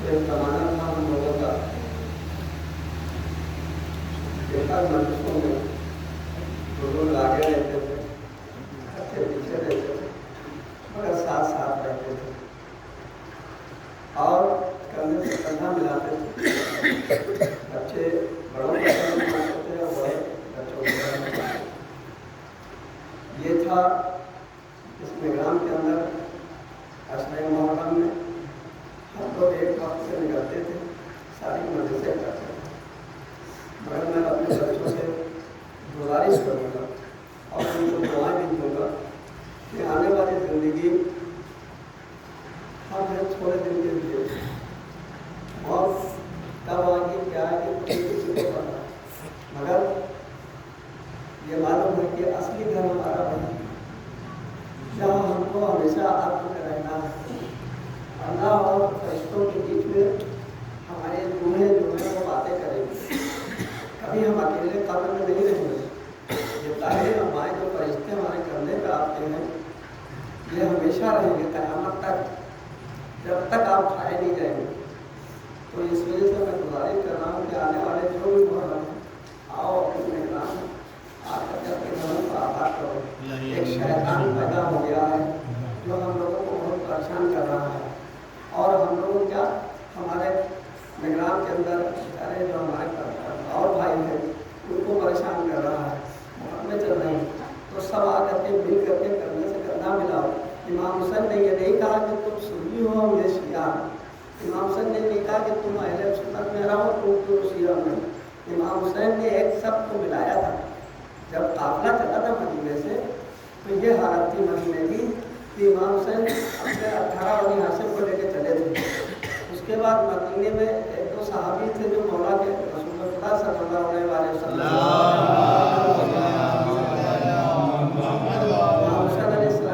एक जमाना था हम लोगों का, बेकार मनुष्यों में लोग आगे रहते थे, अच्छे पीछे रहते थे, मगर साथ साथ रहते थे और कंधे से कंधा मिलाते थे। बच्चे बड़ों का कंधा मिलाते थे और बड़े बच्चों का कंधा मिलाते थे। ये था इस प्रोग्राम के अंदर अश्रय मोहर्रम में हम लोग एक वक्त से निकलते थे, सारी मजलिसें करते थे। मगर मैं अपने बच्चों से गुजारिश करूँगा और उनको दुआएं भी दूँगा कि आने वाली ज़िंदगी हम थोड़े दिन के लिए और कब आएगी क्या आएगी किसी को पता, मगर ये मालूम है कि असली घर हमारा वही जहाँ हमको हमेशा अर्थ में रहना है। अल्लाह और फरिश्तों के बीच में हमारे रूहें जो है वो बातें करेंगे। कभी हम अकेले कब्र में नहीं रहेंगे। ये ताहिर हमारे जो फरिश्ते हमारे कंधे पे आते हैं ये हमेशा रहेंगे क़यामत तक, जब तक आप उठाए नहीं जाएंगे। तो इस वजह से मैं गुजारिश कर रहा हूँ कि आने वाले जो भी मुहर्रम आओ अपने मेहमान आकर के अपने घरों को आबाद करो। एक शैतान पैदा हो गया है जो हम लोगों को बहुत परेशान कर रहा है और हम लोग क्या हमारे निगरान के अंदर बेचारे जो हमारे और भाई हैं उनको परेशान कर रहा है। मुकदमे चल रहे हैं तो सब आकर के मिल करके करने से करना मिलाओ। इमाम हुसैन ने ये नहीं कहा कि तुम सुन्नी हो हम ये शिया। इमाम हुसैन ने नहीं कहा कि तुम अहले सुन्नत में रहो तुम शिया में। इमाम हुसैन ने एक सब को मिलाया था। जब काफिला चला था मदीने से तो ये हालत थी मदीने की कि इमाम हुसैन अपने 18 बनी हाशिम को लेकर चले थे। उसके बाद मदीने में एक दो सहाबी थे जो मौला के रसूलुल्लाह सल्लल्लाहु अलैहि वसल्लम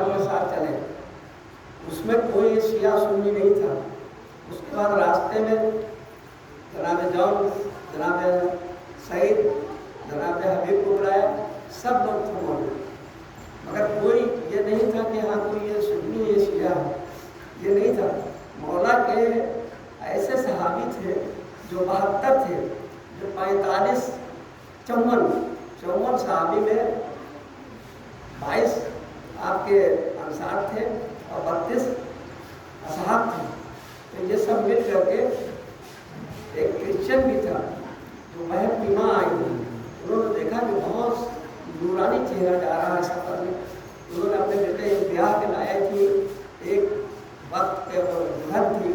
के साथ चले। उसमें कोई शिया सुन्नी नहीं था। उसके बाद रास्ते में जनाब जौन, जनाब सईद, जनाब हबीब को बुलाया, सब लोग थे मौजूद, मगर कोई ये नहीं था कि हाँ कोई ये सुन्नी ये शिया है, ये नहीं था। मौला के ऐसे सहाबी थे जो 72 थे, जो 54 सहाबी में 22 आपके अंसार थे और 32 असहाब थे। तो ये सब मिल करके एक क्रिश्चियन भी था जो बहन की माँ आई थी। उन्होंने देखा कि बहुत नूरानी चेहरा जा रहा है सफर में। उन्होंने अपने बेटे ब्याह के लाया थी, एक वक्त के दुल्हन थी,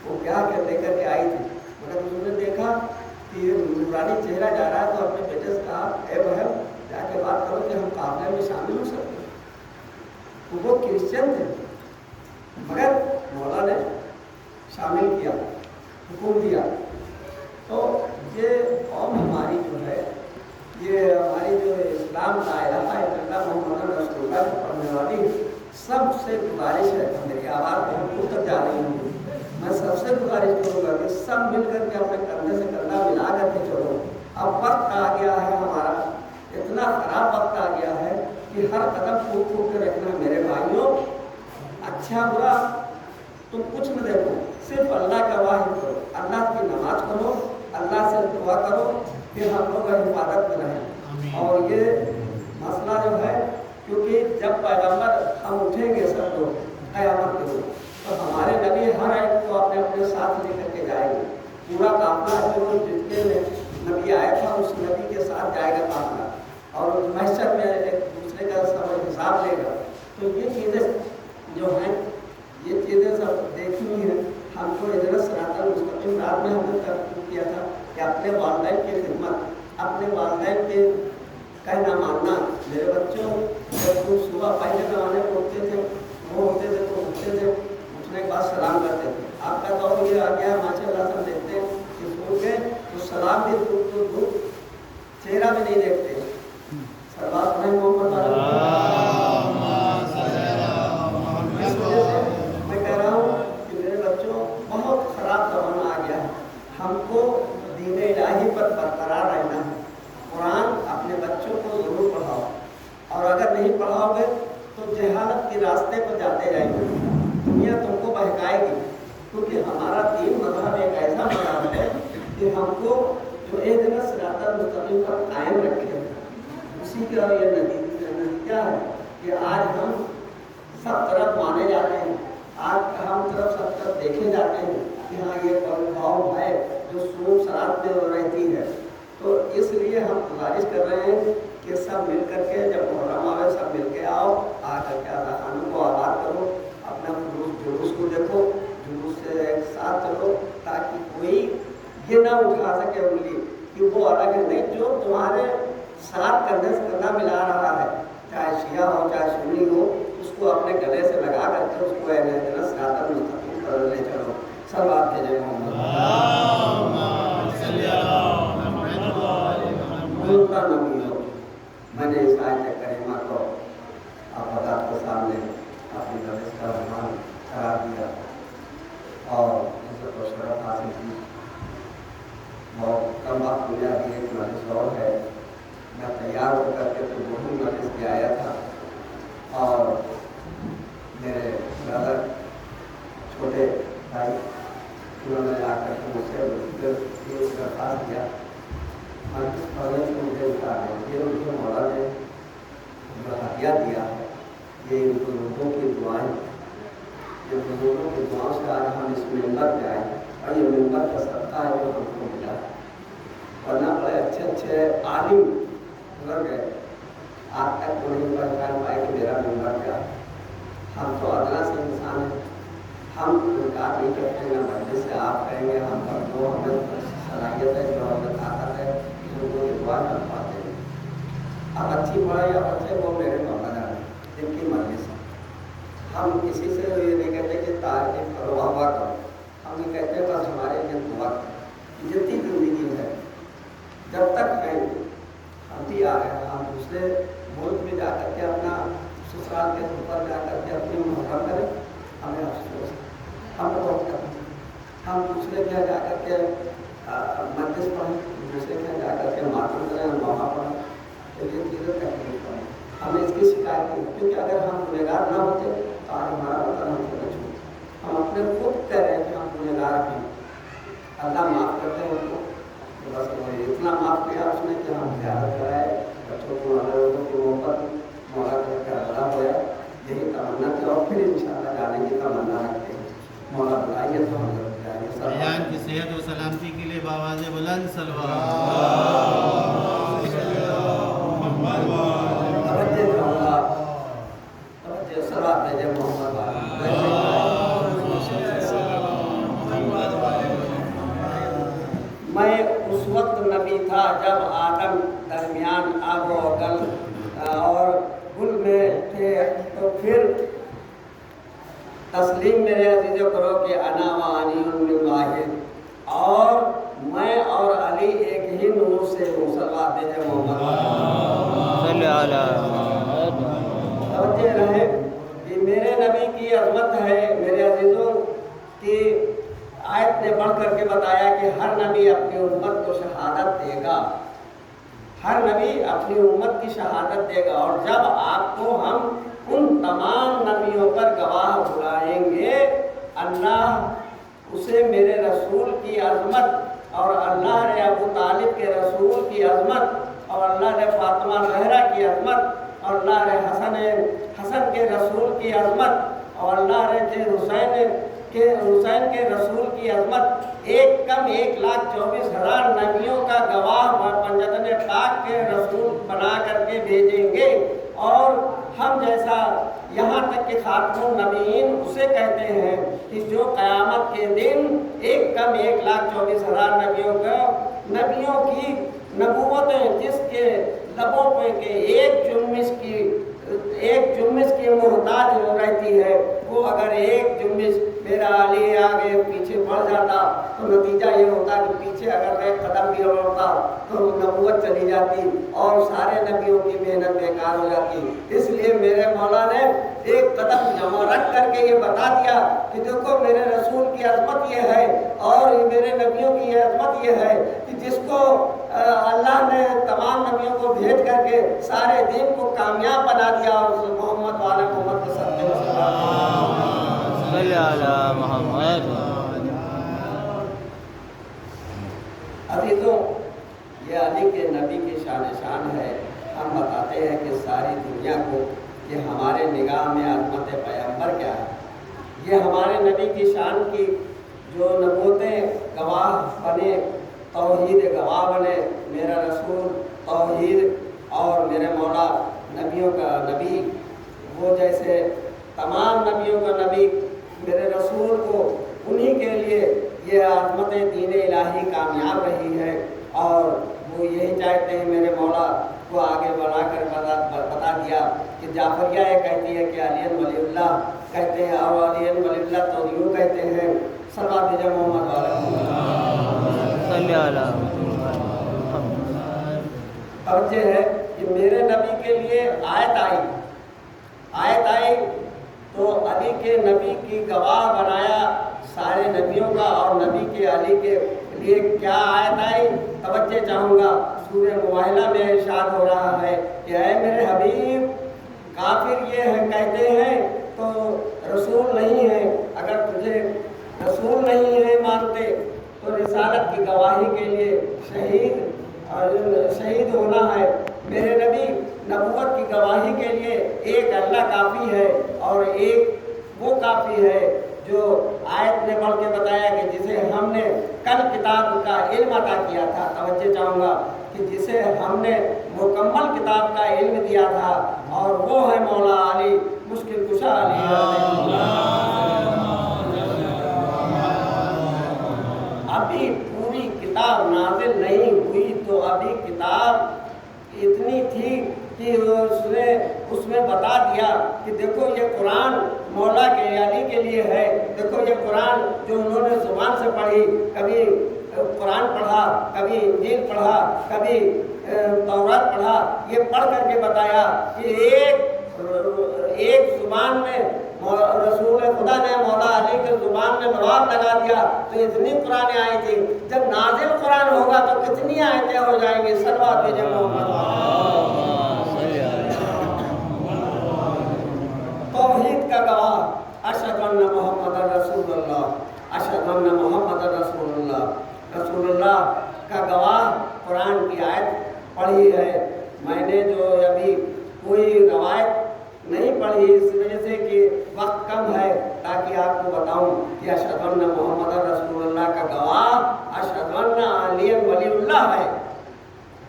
वो ब्याह के लेकर के आई थी। मगर उन्होंने देखा कि नूरानी चेहरा जा रहा है तो अपने बेटे से कहा ए बहन जाके बात करो कि हम काफिले में शामिल हो सकते हैं। तो वो क्रिश्चियन थे मगर मौला ने शामिल किया, हुक्म दिया। तो ये कौम हमारी जो है, ये हमारी जो इस्लाम ला इलाहा इल्लल्लाह मुहम्मद रसूलुल्लाह को पढ़ने वाली सबसे गुजारिश है, मेरी आवाज़ बहुत दूर तक जा रही है, मैं सबसे गुजारिश करूँगा कि सब मिलकर के अपने कंधे से कंधा मिला करके चलो। अब वक्त आ गया है हमारा, इतना खराब वक्त आ गया है कि हर कदम फूट फूट के रखना। मेरे भाइयों, अच्छा बुरा तुम कुछ न देखो, सिर्फ अल्लाह का वाहिद करो, अल्लाह की नमाज करो, अल्लाह से दुआ करो कि हम लोग हिफाजत में रहें। और ये मसला जो है, क्योंकि जब पैगम्बर हम उठेंगे सब लोग क़यामत के दिन, तो हमारे नबी हर एक को अपने अपने साथ लेकर के जाएंगे। पूरा काफिला जो जितने में नबी आया था उस नबी के साथ जाएगा काफिला और महशर में एक दूसरे का सब हिसाब लेगा। तो ये चीज़ें जो हैं, ये चीज़ें सब देखनी है हमको। इधर सनातन मुस्तकीम रात में हमने तरक्की किया था कि अपने वालिदैन की खिदमत, अपने वालिदैन के कहना मानना। मेरे बच्चों जब तुम सुबह पहले ज़माने में उठते थे, वो होते थे तो उठते थे, उठने के बाद सलाम करते थे। आपका दौर ये आ गया माशाअल्लाह से देखते हैं कि सो गए तो सलाम भी दूर चेहरा भी नहीं देखते। सलाम मोहम्मद हमको दीन इलाही पर बरकरार रहना है। कुरान अपने बच्चों को ज़रूर पढ़ाओ और अगर नहीं पढ़ाओगे तो जहालत के रास्ते पर जाते जाएंगे। दुनिया तुमको बहकाएगी, क्योंकि हमारा दीन मज़हब एक کہ ہم کو جو اہدنا صراط المستقیم پر قائم رکھے، اسی کا یہ نتیجہ ہے کہ آج ہم سب طرف مانے جاتے ہیں، آج ہم سب طرف دیکھے جاتے ہیں کہ ہاں یہ بھاؤ ہے جو سور صراط میں رہتی ہے۔ تو اس لیے ہم گزارش کر رہے ہیں کہ سب مل کر کے جب محرم آئے سب مل کے آؤ، آ کر کے اعلیٰ خانوں کو آباد کرو، اپنا جلوس کو دیکھو، جلوس سے ایک ساتھ چلو، تاکہ کوئی یہ نہ اٹھا سکے انگلی کہ وہ الگ ہے نہیں، جو تمہارے ساتھ کرنا ملا رہا ہے، چاہے شیعہ ہو چاہے سنی ہو، اس کو اپنے گلے سے لگا کر کے اس کو صراط المستقیم پر لے چلو۔ سب آپ بھیجے محمد نبی ہو۔ میں نے اس آیت کریمہ کو آپ حضرات کے سامنے اپنی درس کا عنوان قرار دیا اور عزت و شرف حاصل کی۔ بہت کم وقت مجھے ابھی ایک مجلس اور ہے، میں تیار ہو کر کے تو وہی مجلس بھی آیا تھا، اور میرے برادر چھوٹے بھائی انہوں نے آ کر کے مجھ سے یہ درخواست کیا، مجلس پڑھنے سے مجھے اتار دیں، یہ مجھے مولا نے ہدیہ دیا ہے، یہ ان بزرگوں کی دعائیں، یہ بزرگوں کی دعاؤں سے آج ہم اس ممبر پہ آئے، اور یہ ممبر کا صدقہ ہے جو ہم کو ملا ہے، ورنہ بڑے اچھے اچھے عالم گزر گئے، آج تک وہ نہیں پہچان پائے کہ میرا ممبر کیا ہے۔ ہم تو ادنا سے انسان ہیں، ہم انکار نہیں کرتے ہیں، مجلس سے آپ کہیں گے ہم پر جو ہمیں صلاحیت ہے، جو ہمیں طاقت ہے، بزرگوں کی دعا کر پاتے ہیں۔ اب اچھی پڑھائی یا بچے وہ میرے مولا جان جن کی مرضی سے، ہم کسی سے یہ نہیں کہتے کہ تعریف کرو ہوا کرو، ہم یہ کہتے ہیں بس ہمارے لیے دعا کرو۔ جتنی زندگی ہے جب تک ہے ہم بھی آ رہے ہیں، ہم دوسرے ملک میں جا کر کے اپنا سسرال کے اوپر جا کر کے اپنی محرم کریں، ہمیں افسوس ہے، ہم بہت کرتے ہیں، ہم دوسرے کے جا کر کے مجلس پڑھیں، دوسرے کے جا کر کے ماتم کریں، موقع پڑھیں، تو یہ چیزیں تکلیف پڑیں، ہمیں اس کی شکایت نہیں، کیونکہ اگر ہم گنہگار نہ ہوتے تو آج ہمارا وطن ہم سے نہ چھوڑتے، ہم اپنے خود کہہ رہے ہیں کہ ہم گنہگار ہیں، اللہ معاف کرتے ہیں ان کو، بس اتنا معاف کیا اس نے کہ ہم زیارت کرائے، بچوں کو لوگوں کی محبت مولا کر کے ادا ہوا، یہی تمنا تھی، اور پھر انشاءاللہ جانے کی تمنا رکھتے ہیں، مولا بلائیے تو ہم ضرور جائیں گے۔ بیان کی صحت و سلامتی کے لیے بآواز بلند صلوات۔ توجہ کروں توجہ صلوات بھیجے محمد میں اس وقت نبی تھا جب آدم درمیان آب و گل اور گل میں تھے، تو پھر تسلیم میرے عزیزو کرو کہ انا و علی من واحد، اور میں اور علی ایک ہی نور سے ہوں۔ صلوات بھیجے محمد صلی اللہ توجہ رہے کہ میرے نبی کی عظمت ہے میرے عزیزوں کی آیت نے بڑھ کر کے بتایا کہ ہر نبی اپنی امت کو شہادت دے گا، ہر نبی اپنی امت کی شہادت دے گا، اور جب آپ کو ہم ان تمام نبیوں پر گواہ بلائیں گے، اللہ اسے میرے رسول کی عظمت اور اللہ نے ابو طالب کے رسول کی عظمت اور اللہ نے فاطمہ زہرا کی عظمت اور اللہ نے حسن کے رسول کی عظمت اور اللہ نے حسین کے رسول کی عظمت ایک کم 1,24,000 نبیوں کا گواہ پنجتن پاک کے رسول بنا کر کے بھیجیں گے، اور ہم جیسا یہاں تک کہ خاتم النبیین اسے کہتے ہیں کہ جو قیامت کے دن ایک کم 1,24,000 نبیوں کی نبوتیں جس کے لبوں پہ کہ ایک جمس کی محتاج ہو رہتی ہے، وہ اگر ایک جمس میرا علی آگے پیچھے بڑھ جاتا تو نتیجہ یہ ہوتا کہ پیچھے اگر ایک قدم بھی بڑھتا تو نبوت چلی جاتی اور سارے نبیوں کی محنت بیکار ہو جاتی۔ اس لیے میرے مولا نے ایک قدم جمع رکھ کر کے یہ بتا دیا کہ دیکھو میرے رسول کی عظمت یہ ہے اور میرے نبیوں کی یہ عظمت یہ ہے کہ جس کو اللہ نے تمام نبیوں کو بھیج کر کے سارے دین کو کامیاب بنا دیا، اور محمد والے محمد کے صدقے صلی اللہ محمد۔ شان ہے. ہم بتاتے ہیں کہ ساری دنیا کو کہ ہمارے نگاہ میں عظمت پیغمبر کیا ہے. یہ ہمارے نبی کی شان کی جو نبوتیں گواہ بنے، توحید گواہ بنے. میرا رسول توحید اور میرے مولا نبیوں کا نبی، وہ جیسے تمام نبیوں کا نبی میرے رسول کو، انہی کے لیے یہ عظمت دین الہی کامیاب رہی ہے. اور وہ یہی چاہتے ہیں، میرے مولا کو آگے بڑھا کر بتا دیا کہ جعفریہ یہ کہتی ہے کہ علی ولی اللہ کہتے ہیں، اور علی ولی اللہ تو یوں کہتے ہیں صلوات بھیجے محمد والا. توجہ ہے کہ میرے نبی کے لیے آیت آئی تو علی کے نبی کی گواہ بنایا سارے نبیوں کا. اور نبی کے علی کے لیے کیا آیت آئی، توجہ چاہوں گا. سورہ مباہلہ میں ارشاد ہو رہا ہے کہ اے میرے حبیب، کافر یہ کہتے ہیں تو رسول نہیں ہے. اگر تجھے رسول نہیں ہے مانتے تو رسالت کی گواہی کے لیے شہید ہونا ہے. میرے نبی نبوت کی گواہی کے لیے ایک اللہ کافی ہے، اور ایک وہ کافی ہے جو آیت نے پڑھ کے بتایا کہ جسے ہم نے کل کتاب کا علم عطا کیا تھا. توجہ چاہوں گا کہ جسے ہم نے مکمل کتاب کا علم دیا تھا، اور وہ ہے مولا علی مشکل کشا علی. ابھی پوری کتاب نازل نہیں ہوئی تو ابھی کتاب اتنی تھی کہ اس میں بتا دیا کہ دیکھو یہ قرآن مولا کے علی کے لیے ہے. دیکھو یہ قرآن جو انہوں نے زبان سے پڑھی، کبھی قرآن پڑھا، کبھی انجیل پڑھا، کبھی تورات پڑھا، یہ پڑھ کر کے بتایا کہ ایک زبان میں رسول خدا نے مولا علی کے زبان میں لباب لگا دیا تو اتنی قرآن آئی تھی. جب نازل قرآن ہوگا تو کتنی آیتیں ہو جائیں گی. صلوات بھیجے محمد. توحید کا گواہ اشہد ان محمد رسول اللہ، اشہد ان محمد رسول اللہ. رسول اللہ کا گواہ قرآن کی آیت پڑھی ہے. میں نے جو ابھی کوئی روایت نہیں پڑھی اس وجہ سے کہ وقت کم ہے، تاکہ آپ کو بتاؤں کہ اشہد ان محمد رسول اللہ کا گواہ اشہد ان علی ولی اللہ ہے،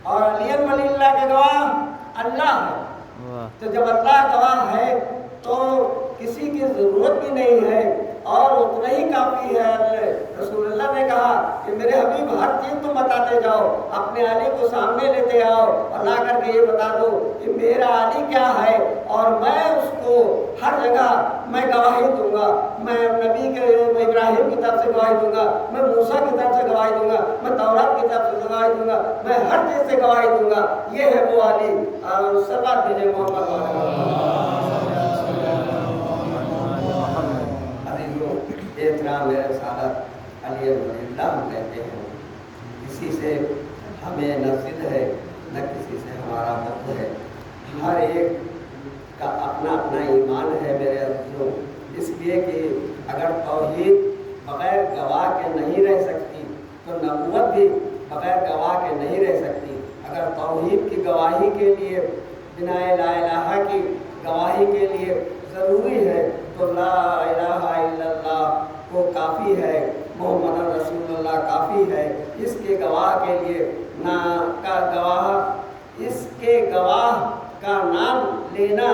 اور علی ولی اللہ کا گواہ اللہ ہے. تو جب اللہ گواہ ہے تو کسی کی ضرورت بھی نہیں ہے، اور اتنا ہی کافی ہے. رسول اللہ نے کہا کہ میرے حبیب ہر چیز تم بتاتے جاؤ، اپنے علی کو سامنے لیتے آؤ اور لا کر کے یہ بتا دو کہ میرا علی کیا ہے، اور میں اس کو ہر جگہ میں گواہی دوں گا. میں نبی کے ابراہیم کی طرف سے گواہی دوں گا، میں موسیٰ کی طرف سے گواہی دوں گا، میں تورات کی طرف سے گواہی دوں گا، میں ہر چیز سے گواہی دوں گا. یہ ہے وہ علی. صلوات بھیجے محمد. میرے سادت علی ولی اللہ ہم کہتے ہیں. کسی سے ہمیں نہ ضد ہے نہ کسی سے ہمارا بغض ہے. ہر ایک کا اپنا اپنا ایمان ہے میرے عزیزوں. اس لیے کہ اگر توحید بغیر گواہ کے نہیں رہ سکتی تو نبوت بھی بغیر گواہ کے نہیں رہ سکتی. اگر توحید کی گواہی کے لیے بنا لا الہ کی گواہی کے لیے ضروری ہے تو لا الہ الا اللہ وہ کافی ہے، محمد رسول اللہ کافی ہے. اس کے گواہ کے لیے اس کے گواہ کا نام لینا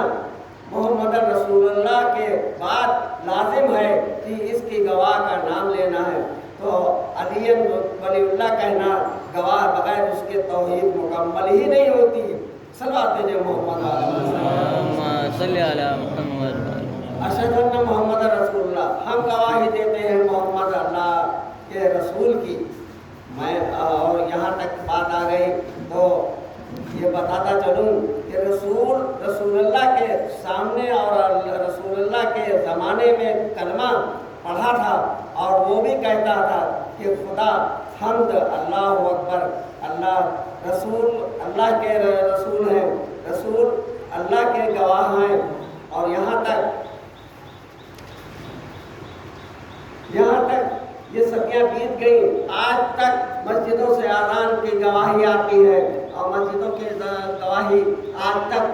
محمد رسول اللہ کے بعد لازم ہے کہ اس کی گواہ کا نام لینا ہے. تو علی ولی اللہ کہنا گواہ بغیر اس کے توحید مکمل ہی نہیں ہوتی. صلوات بھیجے محمد صلی اللہ محمد. اشہد ان محمد رسول اللہ. ہم گواہی دیتے ہیں محمد اللہ کے رسول کی. میں اور یہاں تک بات آ گئی تو یہ بتاتا چلوں کہ رسول اللہ کے سامنے اور رسول اللہ کے زمانے میں کلمہ پڑھا تھا، اور وہ بھی کہتا تھا کہ خدا حمد، اللہ اکبر، اللہ رسول اللہ کے رسول ہیں، رسول اللہ کے گواہ ہیں. اور یہاں تک یہ صدیاں بیت گئیں، آج تک مسجدوں سے اذان کی گواہی آتی ہے. اور और मस्जिदों की गवाही आज तक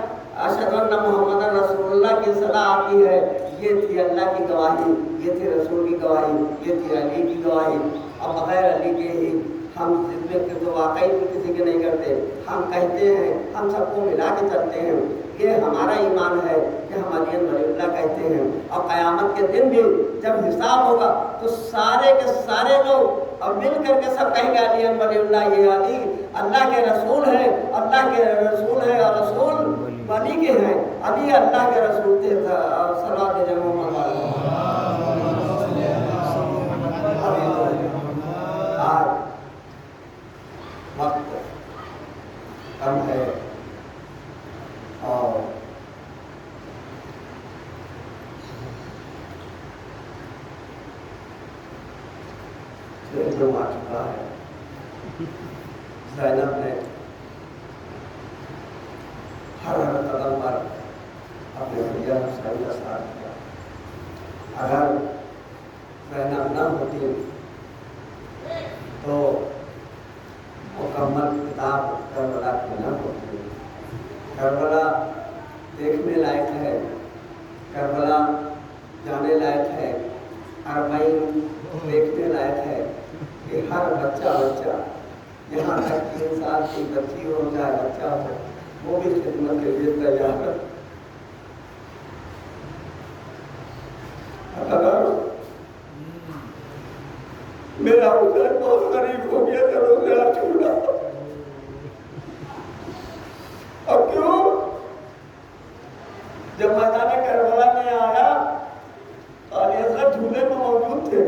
अशहदु अन्ना मुहम्मदन रसूलुल्लाह की सदा आती है। ये थी अल्लाह की गवाही, ये थी रसूल की गवाही, ये थी अली की गवाही। अब बगैर अली के ही हम जिसमें के तो वाकई में किसी के नहीं करते, हम कहते हैं, हम सबको मिला के चलते हैं। ये हमारा ईमान है कि हम अली वलीउल्लाह कहते हैं। और क़यामत के दिन भी जब हिसाब होगा तो सारे के सारे लोग अब मिल करके सब कहेंगे अली वलीउल्लाह, ये अली अल्लाह के रसूल है, अल्लाह के रसूल है और रसूल अली के हैं। अली अल्लाह के रसूल थे। सल्लल्लाहु अलैहि वसल्लम। आज वक्त कम है और जो आ चुका है। ज़ैनब ने हर कदम पर अपने भैया हुसैन का साथ दिया। अगर ज़ैनब न होती तो मुकम्मल किताब करबला की न होती। करबला देखने लायक है, करबला जाने लायक है, अरबईन देखने लायक है कि हर बच्चा यहाँ तक 3 साल की बच्ची हो चाहे बच्चा हो, वो भी खिदमत के लिए तैयार है। मेरा हुसैन बहुत गरीब हो गया, चलो उसे हाथ छूटा। अब क्यों? जब मैदान करबला में आया तो अली असगर झूले में मौजूद थे,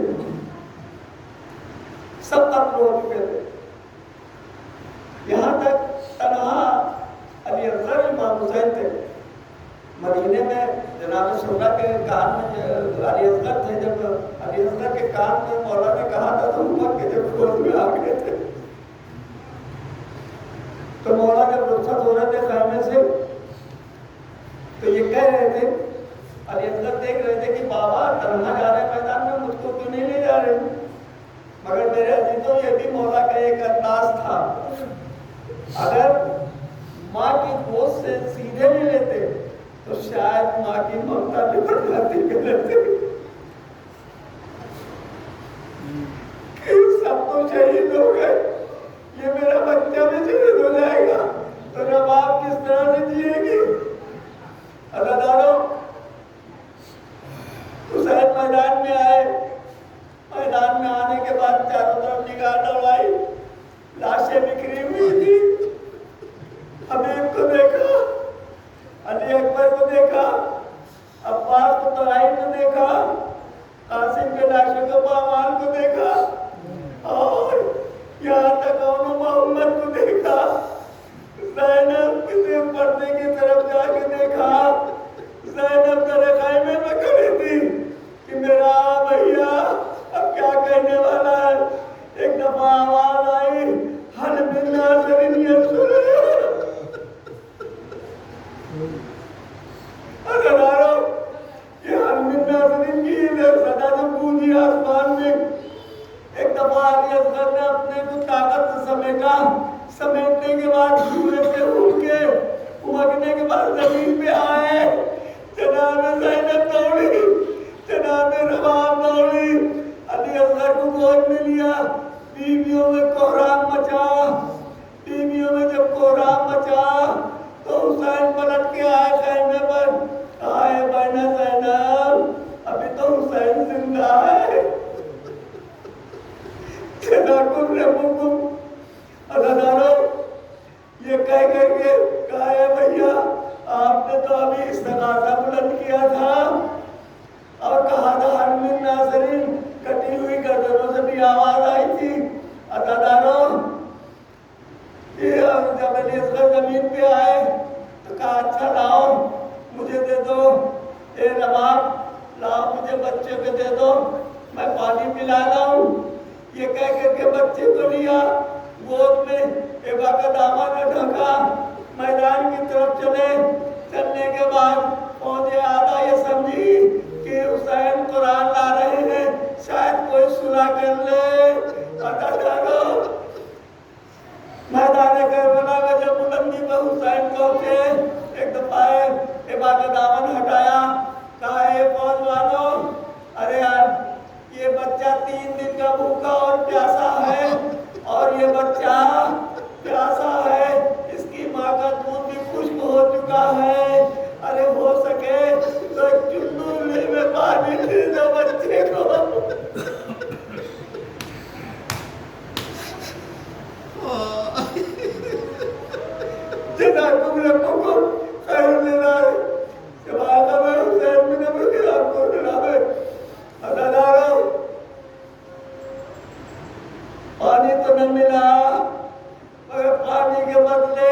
सब कत्ल हो चुके थे। यहाँ तक तनहा अली असगर इमाम हुसैन थे। मदीने में जनाब शोरा के कान में अली असगर थे। जब अली असगर के कान में मौला ने कहा था तो उमर के जब क्रोध में आ गए थे। तो मौला जब रुखसत हो रहे थे खैमे से तो ये कह रहे थे, अली असगर देख रहे थे कि बाबा तन्हा जा रहे मैदान में, मुझको क्यों नहीं ले जा रहे? मगर मेरे अजीजों, ये भी मौला का एक अंदाज था। अगर माँ की गोद से सीधे नहीं लेते तो शायद माँ की ममता निकल जाती कि सब तो शहीद हो गए, ये मेरा बच्चा भी शहीद हो जाएगा तो नवाब किस तरह से जिएगी? अदादारों, हुसैन मैदान में आए। मैदान में आने के बाद चारों तरफ निगाह दौड़ाई, लाशें बिखरी हुई थी। हबीब को देखा, अली अकबर को देखा, अब्बास को तराई को देखा, कासिम के लाशों को पामाल को देखा और यहाँ तक मोहम्मद को देखा। ज़ैनब किसी पर्दे की तरफ जाके देखा। ज़ैनब तेरे खैमे में खड़ी थी कि मेरा भैया अब क्या कहने वाला है। एक दफा आवाज आई, हल मिन नाज़िरिन यंज़ुरून। अदादारों, ये हल मिन नाज़िरिन की सदा जो गूंजी आसमान में। एक दफा अली असगर ने अपने को ताकत से समेटा, समेटने के बाद सूरज से उठ के उमड़ने के बाद जमीन पे आए। जनाब ज़ैनब दौड़ी, जनाब रबाब दौड़ी, अली असगर को गोद में लिया। बीवियों में कोहराम मचा। बीवियों में जब कोहराम मचा तो हुसैन पलट के आए खैमे पर। आए बहना ज़ैनब, अभी तो हुसैन जिंदा है। अदादारों, ये कह करके कहा है भैया आपने तो अभी इस्तिग़ासा बुलंद किया था और कहा था हल मिन नाज़िरिन, कटी हुई गर्दनों से भी आवाज आई थी। अदादारों, ये जब अली असगर जमीन पे आए तो कहा अच्छा लाओ मुझे दे दो, ए रबाब लाओ मुझे बच्चे को दे दो, मैं पानी पिला लाऊं। ये कह करके बच्चे को लिया गोद में, एबा का दामन में ढका, मैदान की तरफ चले। चलने के बाद पहुंचे, आधा ये समझी कि हुसैन कुरान ला रहे हैं, शायद कोई सुना कर ले। मैदान करबला में बुलंदी पर हुसैन पहुंचे, एक दफा एबा का दामन हटाया, कहा ए फौज वालों, अरे यार ये बच्चा 3 दिन का भूखा और प्यासा है, और ये बच्चा प्यासा है, इसकी माँ का दूध भी खुश्क हो चुका है, अरे हो सके तो एक चुल्लू में पानी दे दो बच्चे को। जितना तुमने मुकुट खैर लेना है, जब आगा में हुसैन bin Abi आपको लेना है, अदादारो पानी तो न मिला, मगर पानी के बदले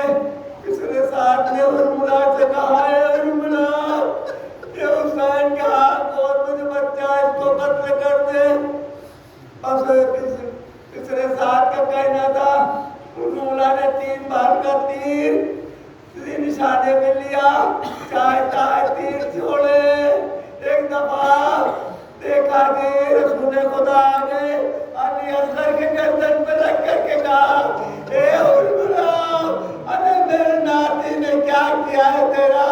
किसने साथ में उर्मिला से कहा है, उर्मिला ये हुसैन के हाथ और मुझे बच्चा इसको कत्ल कर दे। अब किसने साथ का कहना था, उर्मिला ने 3 बार का तीर निशाने में लिया, चाहता है तीर छोड़े। एक दफा देखा कि रसूल खुदा ने अली असगर के गर्दन पे रख करके कहा, ए उर्मिला, अरे मेरे नाती ने क्या किया है तेरा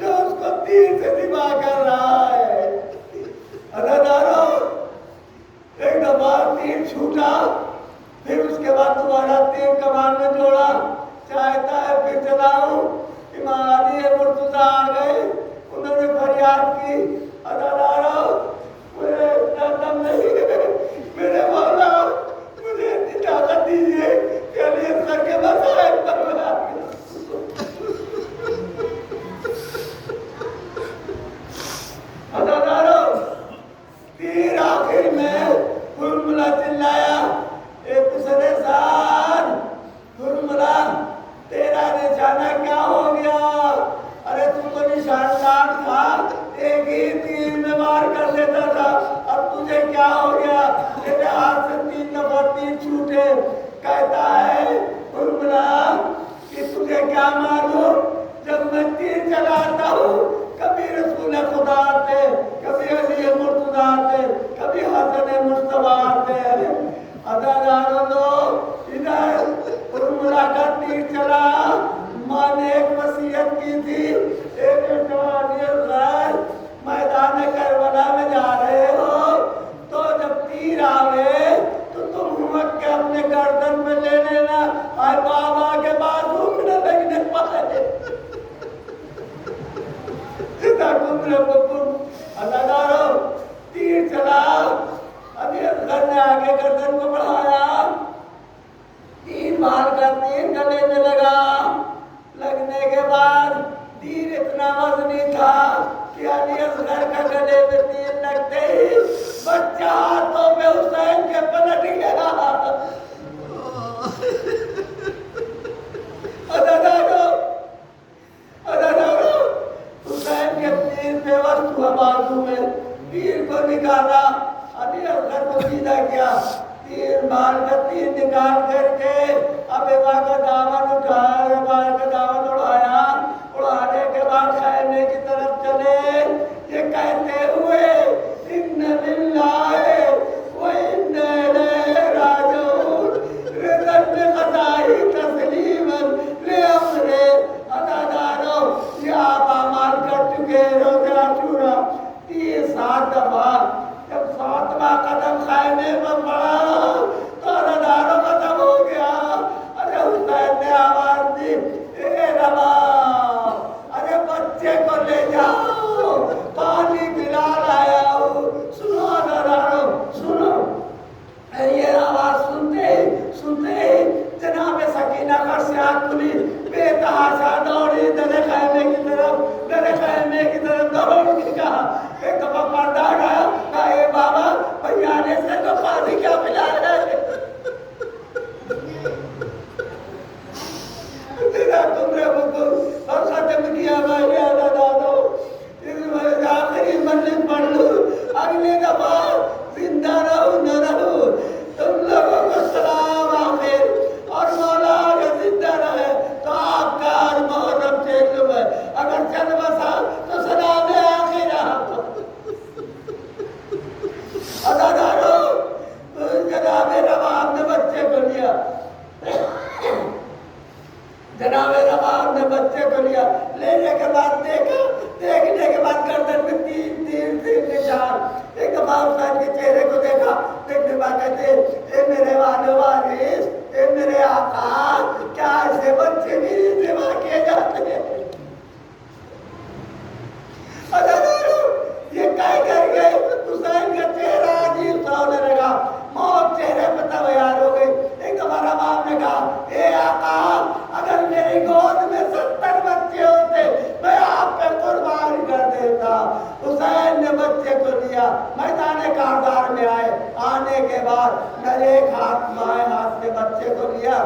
जो उसको तीर से दिबा कर रहा है। अदादारो एक दफा तीर छूटा, फिर उसके बाद दोबारा तीर कमान में जोड़ा, चाहता है फिर चलाऊं। इमाम अली मुर्तजा आ गए, उन्होंने फरियाद की, अदादारो मुझे इतना दम नहीं है, मेरे मौला मुझे इतनी ताकत दीजिए कि अली असगर के मसाइल पर बना अदादारो तीर आखिर में उर्मिला चिल्लाया, ए पिछले साल उर्मिला तेरा निशाना क्या हो गया, अरे तू तो निशानदार था, एक ही तीर में वार कर लेता था, अब तुझे क्या हो गया, तेरे हाथ से 3 दफा तीर छूटे। कहता है उर्मिला कि तुझे क्या मालूम, जब मैं तीर चलाता हूँ कभी रसूल खुदा आते, कभी अली मुर्तजा आते, कभी हसन मुस्तफा आते। अदादारों लोग इधर उर्मिला का तीर चला, माँ ने एक वसीयत की थी, एक मैदान करबला में जा रहे हो तो जब तीर आवे तो तुम हुमक के अपने गर्दन में ले लेना, और बाबा के बाद घूमने लगने पाए। अदादारो तीर चला, अली असगर ने आगे गर्दन को बढ़ाया, 3 बार का तीर गले में लगा, लगने के बाद तीर इतना वजनी था कि अली असगर का गले में तीर लगते ही बच्चा हाथों में हुसैन के पलट गया। अदादारो हुसैन के तीर बेवस्त हुआ, बाजू में तीर को निकाला, अली असगर को सीधा किया, तीर मार का तीर निकाल करके अब एबा का दामन उठाया, एबा का दामन उड़ाया, उड़ाने के बाद खैमे की तरफ चले, ये कहते हुए इन्ना लिल्लाहि व इन्ना इलैहि राजिऊन, रिज़क़ में क़ज़ाई तस्लीमन ले अमरे। अदादारो ये आप अमाल कर चुके रोज़े आशूरा 7 दफा, जब 7वां कदम खैमे में पड़ा तो अदादारो खत्म हो गया। अरे हुसैन ने आवाज दी, ए रवा, अरे बच्चे को ले जाओ, पानी पिला लाया हूँ। सुनो अदादारो, सुनो। ये आवाज सुनते ही जनाब सकीना का सियात खुली, बेतहाशा दौड़ी दरे खैमे की तरफ दौड़ के कहा, एक दफा पर्दा हटाया, कहा ए बाबा भैया ने से तो पानी क्या पिला रहे हैं। तेरा तुमने मुझको और खत्म किया भाई अदादारो, इसमें आखिरी मंजिल पढ़ लूं, अगली दफा जिंदा रहूं न रहूं, तुम लोगों को सलाम आखिर। ادھر ایک ہاتھ بائیں ہاتھ سے بچے کو لیا،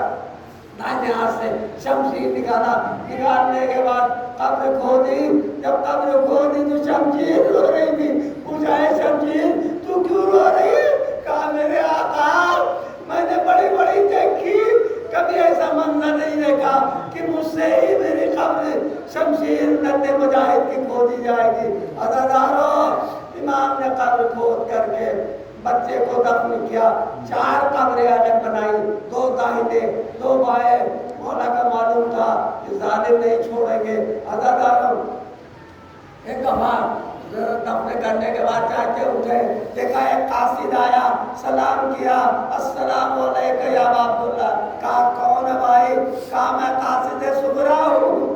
دائیں ہاتھ سے شمشیر نکالا، نکالنے کے بعد قبر کھودی، جب قبر کھودی تو شمشیر رو رہی تھی، پوچھا ہے شمشیر تو کیوں رو رہی ہے؟ کہا میرے آقا میں نے بڑی بڑی دیکھی، کبھی ایسا منظر نہیں دیکھا کہ مجھ سے ہی میری قبر شمشیر نت مجاہد کی کھودی جائے گی۔ عزادارو، امام نے قبر کھود کر کے بچے کو دفن کیا، 4 قبریں الگ بنائی، 2 داہنے 2 بائیں۔ مولا کا معلوم تھا کہ ظالم نہیں چھوڑیں گے۔ عزادارو، ایک دفعہ دفن کرنے کے بعد چاچے اٹھے، دیکھا ایک قاصد آیا، سلام کیا، السلام علیکم یا ابا عبداللہ۔ کہا کون ہے بھائی؟ کہا میں قاصد صغرا ہوں۔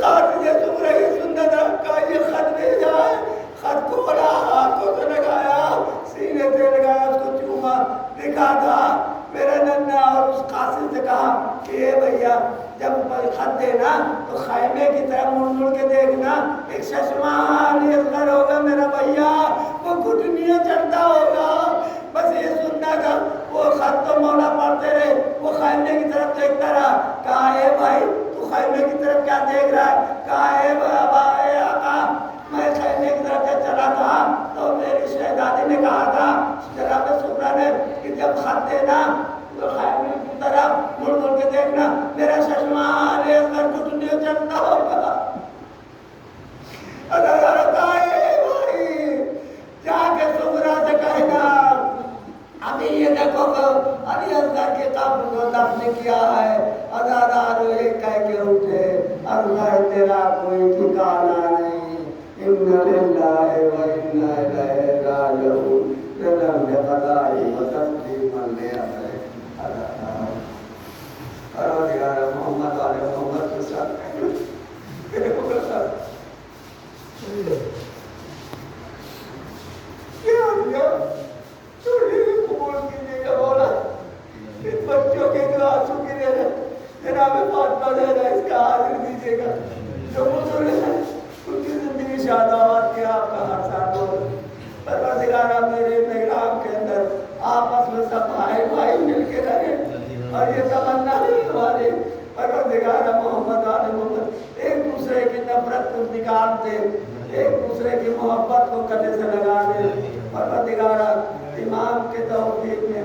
قاصد صغرا کی سنت ہے، کہا یہ خط بھیجا ہے، خط کھولا، ہاتھوں سے لگایا، سینے سے لگایا، اس کو چوما، لکھا تھا میرے ننا، اور اس قاصد سے کہا کہ اے بھیا جب خط دینا تو خیمے کی طرف مڑ مڑ کے دیکھنا، ایک ششمان اصغر ہوگا میرا بھیا، وہ گھٹنیاں چڑھتا ہوگا، بس یہ سننا تھا۔ وہ خط تو مولا پڑھتے رہے، وہ خیمے کی طرف دیکھتا رہا۔ کہا اے بھائی تو خیمے کی طرف کیا دیکھ رہا ہے؟ کہا اے بابا اے آقا میں خیمے کی طرف جب چلا تھا تو میری شہزادی نے کہا تھا جناب سغرا نے کہ جب خط دینا تو خیمے کی طرف مڑ مڑ کے دیکھنا، میرا ششمان اصغر گھٹنیاں چڑھتا ہوگا۔ اگر بھائی جا کے سغرا سے کہنا ابھی یہ دیکھو علی اصغر کے قبر کو دفن کیا ہے۔ عزادارو یہ کہہ کے اٹھے، اصغر تیرا کوئی ٹھکانا نہیں، انا للہ و انا الیہ راجعون، قضاء و تسلیما لامرہ۔ پروردگار محمد علیہ محمد کے ساتھ کیا دیا چھوڑی قبول کیجیے گا مولا، ان بچوں کے جو آنسو گرے ہیں جناب فاطمہ زہرا اس کا حاضر دیجیے گا، جو بزرگ ہیں ان کی زندگی شاداباد کے آپ کا ہر ساتھ ہو۔ پروردگارہ میرے محراب کے اندر آپس میں سب بھائی بھائی مل کے رہے، اور یہ تمنا ہے ہماری پروردگارہ محمد آل محمد ایک دوسرے کی نفرت کو نکال دے، ایک دوسرے کی محبت کو گلے سے لگا دے۔ پروردگارہ امام کے توفیق میں